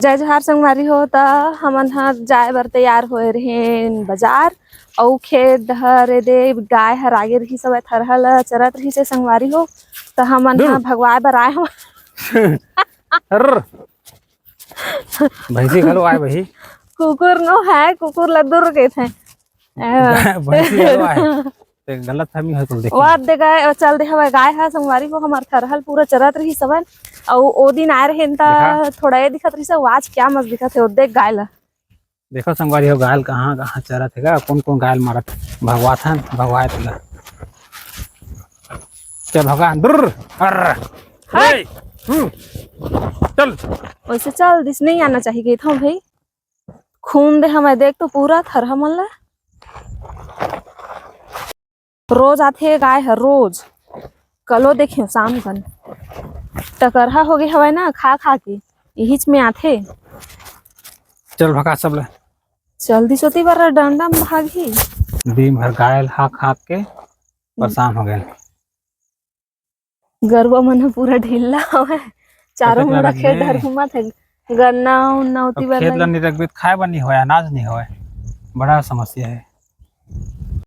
जय जोहार संगवारी हो ता हमन ह जाए बर तैयार होए रहे बाजार अउ खेत डहर दे गाय हर आगे रही सब थरहा ल चरत रही से संगवारी हो ता हमन ह भगवाए बर आए हम भैंसी घलो आए भाई कुकुर नो है कुकुर ल दूर के थे भैंसी घलो आए ते गलत फहमी है कुल देखी वाद दे गाय चल दे हवे गाय है संगवारी हो हमार थरहल पूरा चरत रही सबन अउ ओ दिन आए रहे ता थोड़ा ये दिखत रही सब आज क्या मस्त दिखत है ओ देख गाय ला देखो संगवारी हो गायल कहाँ कहाँ चरत है कौन कौन गायल मारत भगवाथन भगवाए तुला चल भगा दुर अरे चल वैसे चल दिस नहीं आना चाहिए गई था भाई खून दे हमें देख तो पूरा थरहा मन ला रोज आथे गाय हर रोज कलो देखियो शाम कन टकरहा हो गए हवे ना खा खा के यहीच में आथे चल भगा सब ले जल्दी सोती बार डंडा में भागी दिन भर गायल हाक हाक के परेशान हो गए गरबा मन पूरा ढीला हवे चारों मुड़ा खेत डर घुमत है गन्ना उन्ना उती खेत ला नहीं रखबे खाए बर नहीं होय अनाज नहीं होय बड़ा समस्या है।